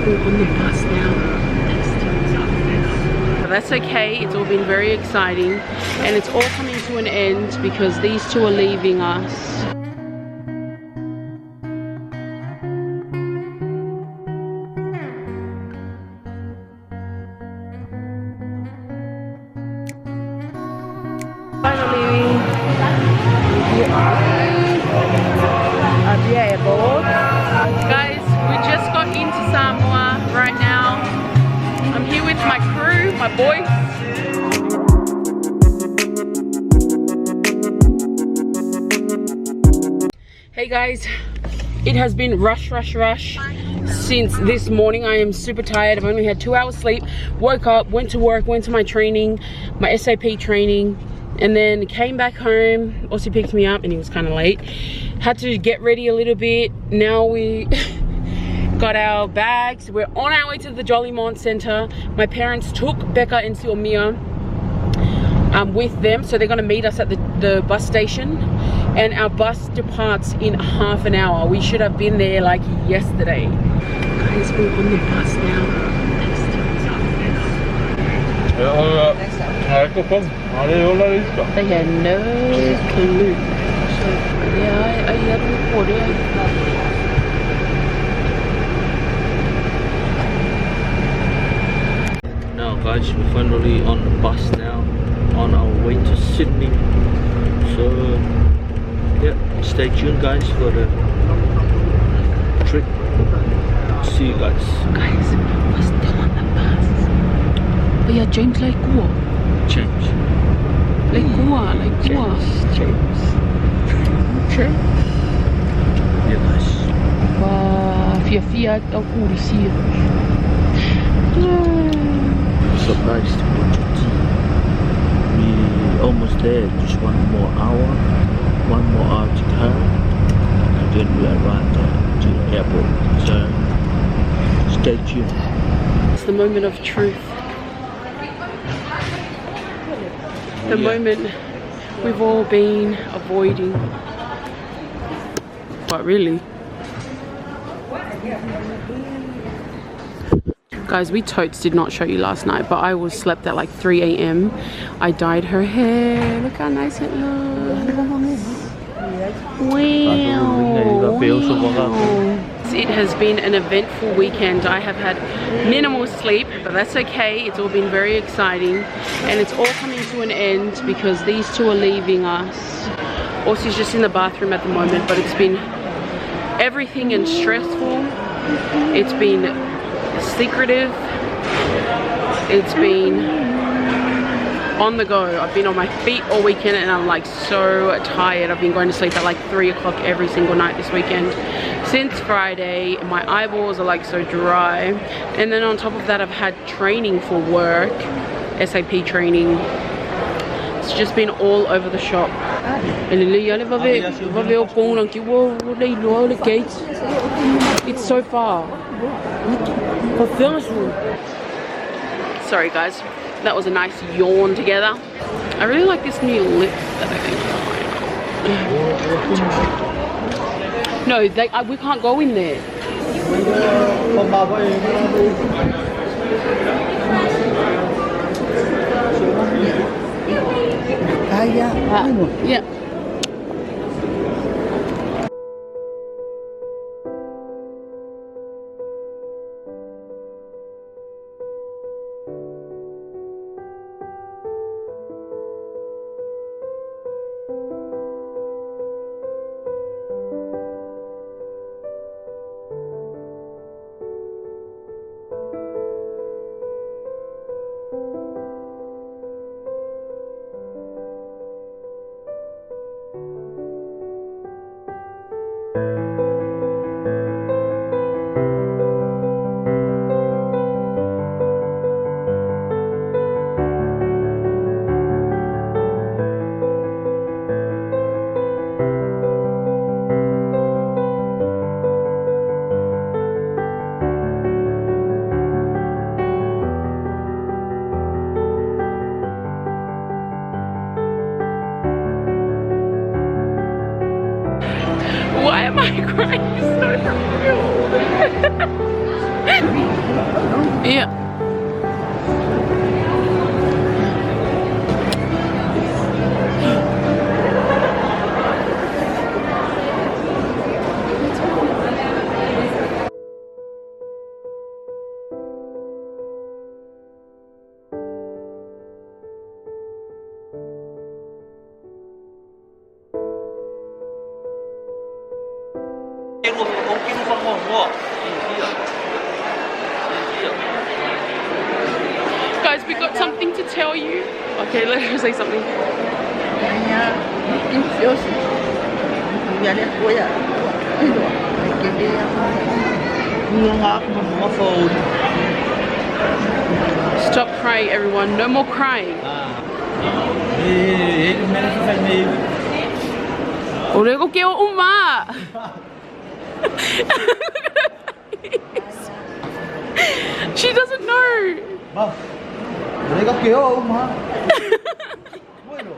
We're on the bus now. But that's okay, it's all been very exciting. And it's all coming to an end because these two are leaving us. Finally, guys, we just got into Samoa right now. I'm here with my crew, my boys. Hey guys, it has been rush since this morning. I am super tired. I've only had 2 hours sleep. Woke up, went to work, went to my training, my SAP training, and then came back home. Aussie picked me up and he was kind of late. Had to get ready a little bit. Now we got our bags. We're on our way to the Jolimont Center. My parents took Becca and Siomia with them, so they're gonna meet us at the bus station, and our bus departs in half an hour. We should have been there like yesterday. Guys, we're on the bus now. They had no clue. So yeah, I have recorded. Now guys, we're finally on the bus now, on our way to Sydney. So yeah, stay tuned guys for the trip. See you guys. Guys, we're still on the bus. But yeah, James like Goa. James. Like Goa, like Goa. James. Yeah guys. Fiat ao polícia. So guys, we almost there. Just one more hour to go, and then we arrive to the airport. So stay tuned. It's the moment of truth. The moment we've all been avoiding. But really, guys, we totes did not show you last night, but I was slept at like 3 AM. I dyed her hair. Look how nice it looks. Wow. It has been an eventful weekend. I have had minimal sleep, but that's okay. It's all been very exciting, and it's all coming to an end because these two are leaving us. Aussie's just in the bathroom at the moment, but it's been everything and stressful. It's been secretive. It's been on the go. I've been on my feet all weekend and I'm like so tired. I've been going to sleep at like 3 o'clock every single night this weekend since Friday. My eyeballs are like so dry, and then on top of that I've had training for work, SAP training. It's just been all over the shop. It's so far. Sorry guys, that was a nice yawn together. I really like this new lip that I think. No, we can't go in there. Yeah. Yeah. Guys, we got something to tell you. Okay, let her say something. Stop crying, everyone. No more crying. 오래고 깨워 엄마. She doesn't know. Ma, mereka kêu ma. Bueno,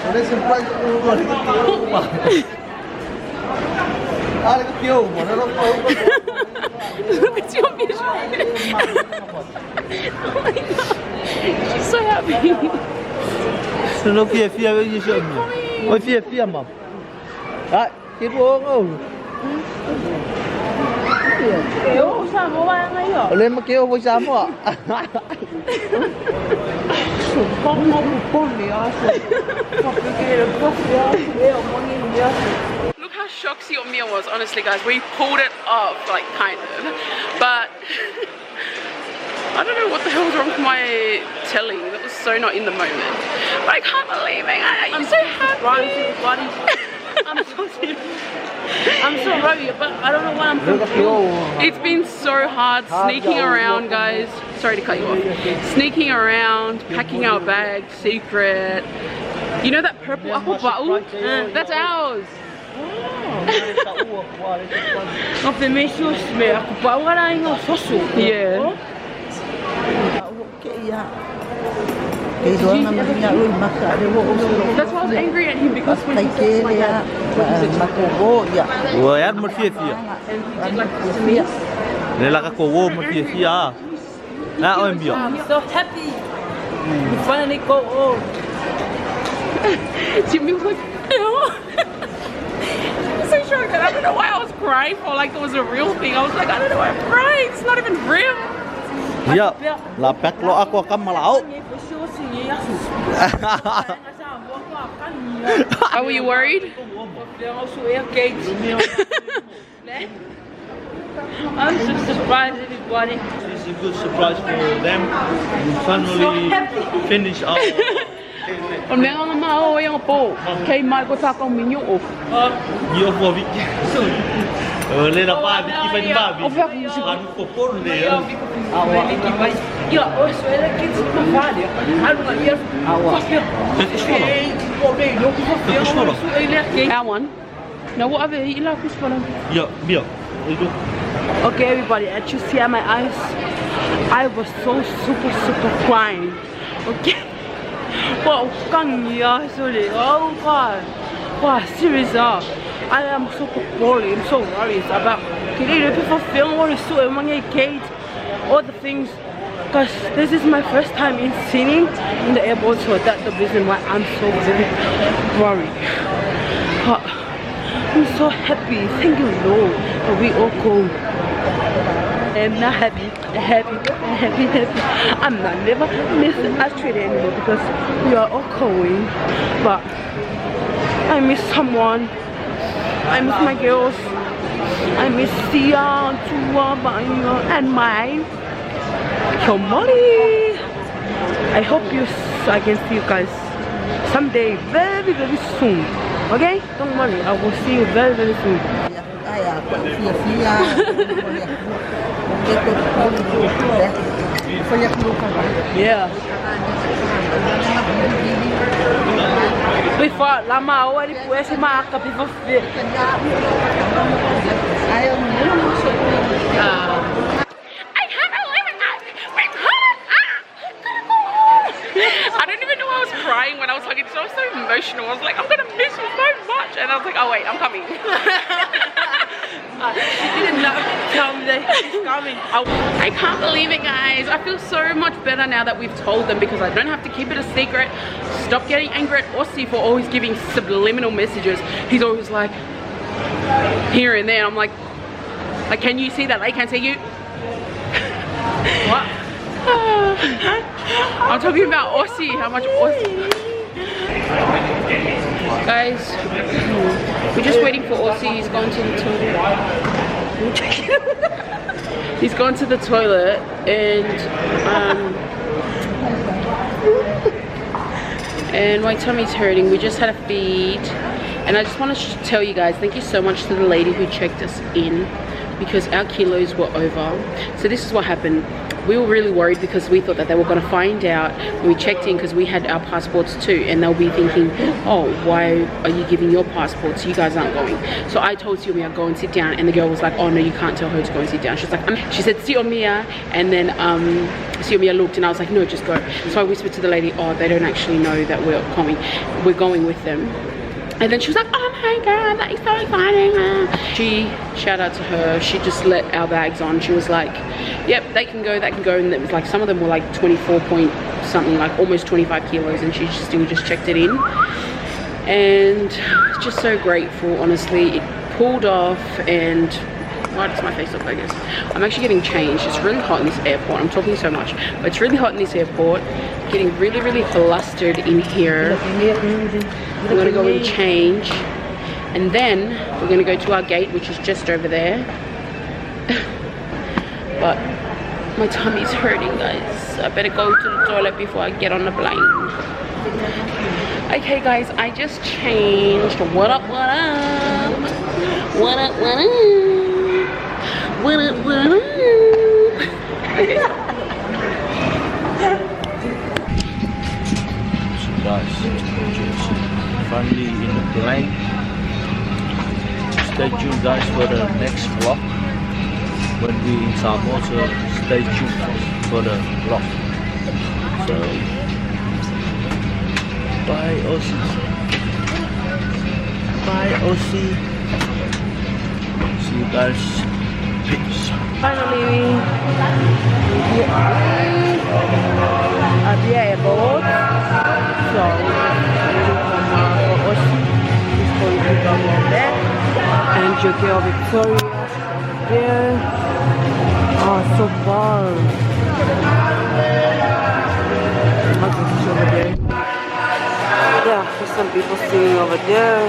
mereka sempat mereka kêu ma. Mereka kêu ma, mereka kêu. Look at your visual. Oh my god, she's so happy. Nó phía với gì vậy? Ôi phía mà. À, cái buông không? Kêu sao mà ba ngay hả? Lên mà kêu với sao mà? Look how shocked your meal was, honestly guys. We pulled it off, like kind of. But I don't know what the hell was wrong with my telly. That was so not in the moment. But I can't believe it. I'm so happy. I'm so serious. I'm so worried, but I don't know what I'm doing. It's been so hard sneaking around, guys. Sorry to cut you off. Sneaking around, packing our bags, secret. You know that purple apple bottle? That's ours. Yeah. That's why I was angry at him, because when he said my dad, Ủa ăn một phía phía. and he did like this to me. Đây là cái cổ vô một phía phía. Đã ơi biểu. I'm so happy. You finally go home. Jimmy was like, ew. He was so shocked, and I don't know why I was crying for like it was a real thing. I was like, I don't know why I'm crying. It's not even real. Dạ, là bẹt lo aqua cam mà lão. Were you worried? I'm so surprised, everybody. It's a good surprise for them. We finally finish our. Còn nếu ông mà ơi ông bố, khi mai có sao con mình nhủ. Nhiều vô vị. Lên là ba vị phải ba vị. Ăn cột cốt này. Our one. No, what other you like this one? Yeah, beer. Okay, everybody, as you see at my eyes, I was so super crying. Okay. Wow, sorry. Oh God. Wow, serious. I am so poorly. I'm so worried about getting people film what is so among a gate, all the things. Because this is my first time in singing in the airport, so that's the reason why I'm so very worried. But I'm so happy. Thank you, Lord, that we all go. I'm not happy. I'm not never miss Australia anymore because we are all going. But I miss someone. I miss my girls. I miss Sia, Tua, and mine. Molly. I hope I can see you guys someday, very soon. Okay? Don't worry, I will see you very soon. Yeah. Before lama awal puas makan before fit. I don't even know why I was crying when I was hugging, so I was so emotional. I was like, I'm gonna miss you so much, and I was like, oh wait, I'm coming. She did not tell me that she's coming. I can't believe it, guys. I feel so much better now that we've told them, because I don't have to keep it a secret. Stop getting angry at Aussie for always giving subliminal messages. He's always like here and there. I'm like, can you see that they can't see you? What? I'm talking about Aussie, how much Aussie. Guys, we're just waiting for Aussie. He's gone to the toilet. He's gone to the toilet and my tummy's hurting. We just had a feed, and I just want to tell you guys, thank you so much to the lady who checked us in, because our kilos were over. So this is what happened. We were really worried because we thought that they were going to find out when we checked in, because we had our passports too, and they'll be thinking, oh, why are you giving your passports? You guys aren't going. So I told Siomia, go and sit down, and the girl was like, oh no, you can't tell her to go and sit down. She was like, she said Siomia, and then Siomia looked, and I was like, no, just go. So I whispered to the lady, oh, they don't actually know that we're going with them. And then she was like, oh my god, that is so exciting. Shout out to her, she just let our bags on. She was like, yep, they can go. And it was like, some of them were like 24 point something, like almost 25 kilos, and she still just checked it in. And just so grateful, honestly. It pulled off, and why does my face look like this? I'm actually getting changed. It's really hot in this airport. I'm talking so much, but it's really hot in this airport. Getting really, really flustered in here. I'm gonna go and change, and then we're gonna go to our gate, which is just over there. But my tummy's hurting, guys. I better go to the toilet before I get on the plane. Okay, guys, I just changed. What up, what up? What up, what up? What up, what up? Okay. So guys, just finally in the plane. Stay tuned, guys, for the next vlog. When we in Samoa, so stay tuned for the vlog. So bye Aussie. Bye Aussie. See you guys. Peace. Finally, we are at the airport. So Aussie is going to go on there, and Siaosi and Victoria there. Oh, so far. Over there. Yeah, there's some people sitting over there.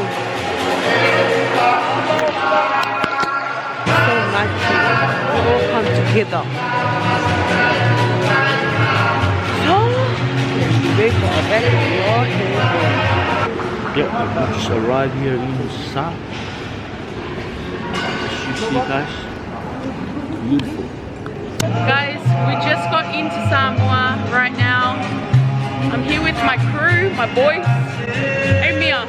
So much. We all come together. So, we wait for our back to be all here. Yep, we just arrived here in Sa. As you see, guys, beautiful. Guys, we just got into Samoa right now. I'm here with my crew, my boys. Hey Mia,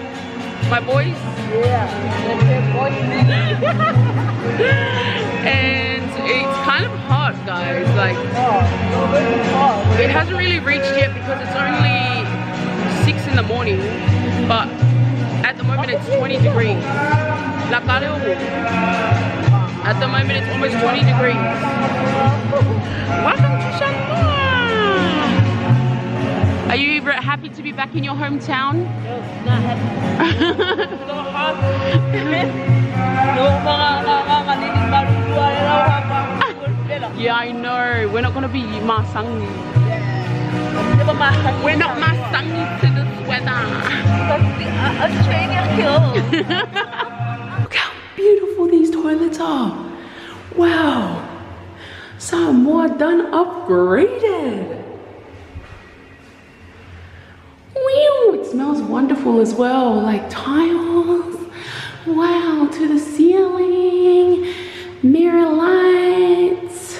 my boys. Yeah, And it's kind of hot, guys. Like, it hasn't really reached yet because it's only 6 in the morning. But at the moment it's 20 degrees. At the moment it's almost 20 degrees. Welcome to Samoa. Are you happy to be back in your hometown? No, not happy. So hot. Yeah, I know. We're not gonna be masangi. We're not masangi to this weather. Look how beautiful these toilets are. Wow. Samoa done upgraded. Wow, it smells wonderful as well, like tiles. Wow, to the ceiling, mirror lights.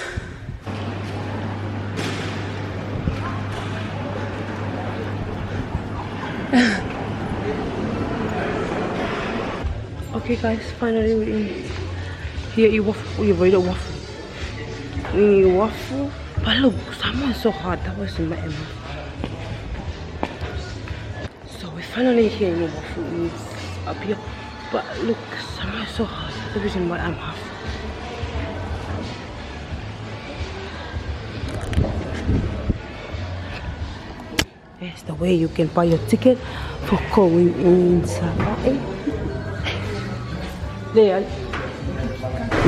Okay guys, finally we're in. Here you waffle, you avoid a waffle. You waffle. But look, Samoa is so hot, that was in my mouth. So we're finally here in the waffle. It's up here. But look, Samoa is so hot. The reason why I'm half. There's the way you can buy your ticket for going inside. There.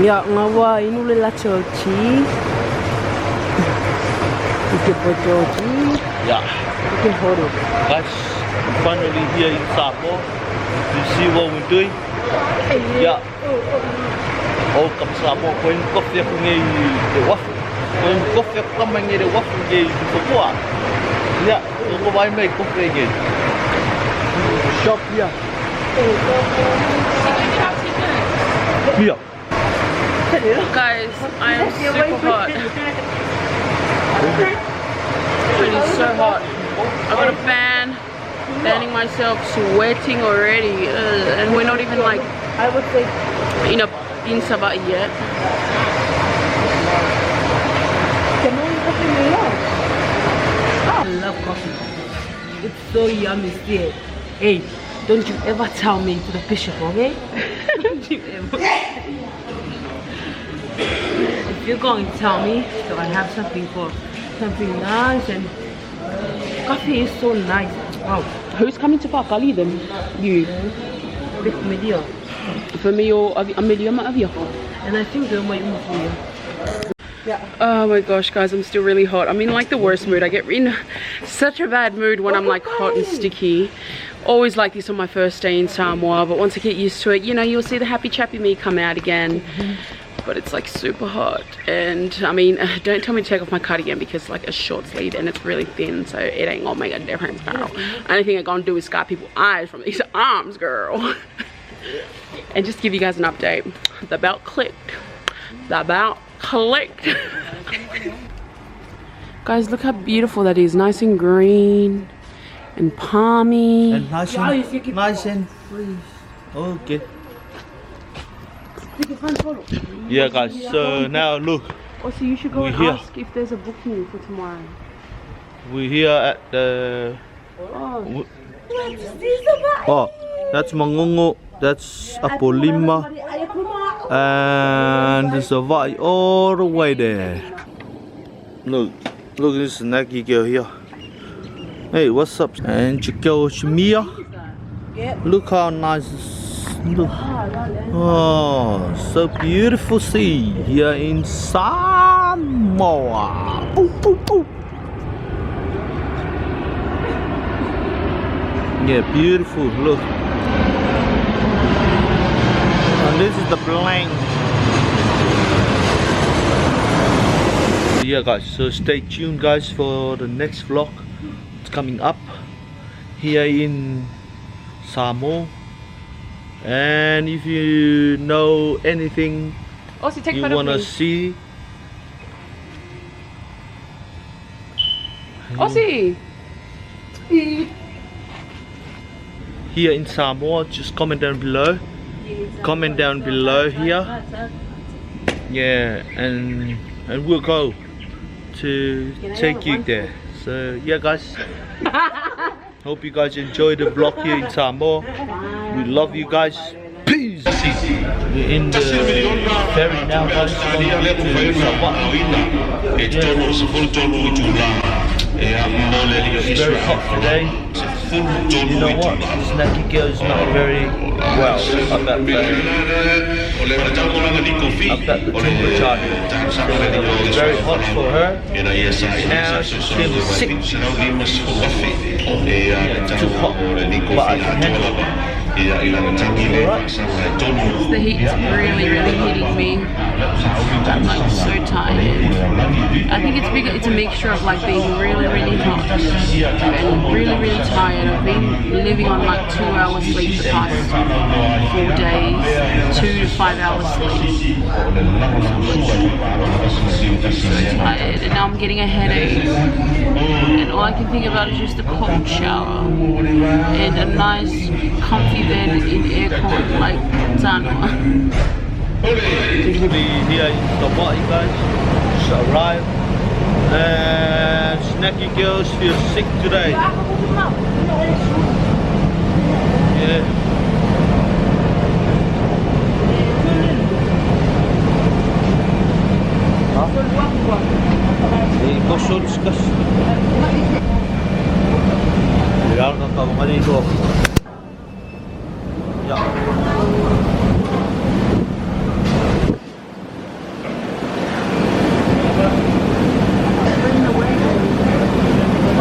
Yeah, ngawa inule la chochi. You can chochi. Yeah. You can hold it. Guys, finally here in Samoa. You see what we're doing? Yeah. Oh, come Samoa, going coffee from the waffle. Going coffee from the waffle game for what? Yeah, look at my make coffee again. Shop here. Yeah. Guys, I am super hot. It is so hot. I got a fan, fanning myself, sweating already, and we're not even like I would say in Sabah yet. I love coffee. It's so yummy still. Hey, don't you ever tell me to the bishop, okay? Don't you ever. If you're going to tell me, so I have something nice, and coffee is so nice. Wow. Who's coming to Park? I'll leave them. You. Big medium. For me or a medium of you. And I think they're my medium. Yeah. Oh my gosh, guys, I'm still really hot. I'm in like the worst mood. I get in such a bad mood when I'm like hot and sticky. Always like this on my first day in Samoa, but once I get used to it, you know, you'll see the happy chappy me come out again. But it's like super hot, and I mean, don't tell me to take off my cardigan because it's like a short sleeve and it's really thin, so it ain't gonna make a difference, girl. Only thing I'm gonna do is scar people's eyes from these arms, girl. And just give you guys an update. The belt clicked. The belt clicked. Guys, look how beautiful that is. Nice and green and palmy. And nice and okay. Yeah, guys. So now look. Also, you should go and here. ask if there's a booking for tomorrow. We're here at the. Oh. Oh, that's Mangongo. That's Apolima. And there's a Vai all the way there. Look at this snacky girl here. Hey, what's up? And Chico Shmia. Look how nice. Look. Oh, so beautiful sea here in Samoa. Ooh, ooh, ooh. Yeah, beautiful. Look. And this is the plane. Yeah, guys. So stay tuned, guys, for the next vlog. It's coming up here in Samoa. And if you know anything Also, take you photo, wanna please. see, Aussie. here in Samoa, just comment down below. Comment down below here. Yeah, and we'll go to take you there. So yeah, guys. Hope you guys enjoy the vlog here in Samoa. We love you guys. Peace. We're in the ferry now, guys. It's very hot today. You know what? Snacky girl is not very well. I've got the temperature. It's very hot for her. Now she's feeling sick. It's too hot, but I can handle it. The heat is really hitting me. I'm like so tired. I think it's a mixture of like being really hot and really tired. I've been living on like 2 hours sleep the past 4 days, 2 to 5 hours sleep. So tired, and now I'm getting a headache. And all I can think about is just a cold shower and a nice comfy bed in aircon like Zanoa. Typically here in the body, guys, just arrived, and snacky girls feel sick today. Yeah. Huh? Legal, nggak tahu mana itu. Ya.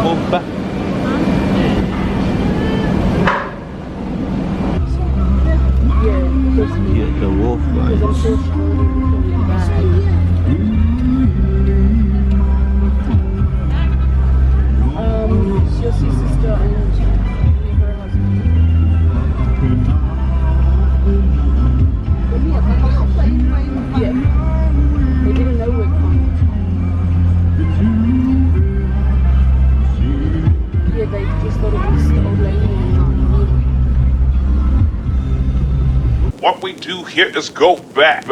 Bomba. Yeah, the wolf guys. Siaosi's sister and her husband. Yeah. They didn't know we're coming. Yeah, they just thought it was the old lady and not me. What we do here is go back.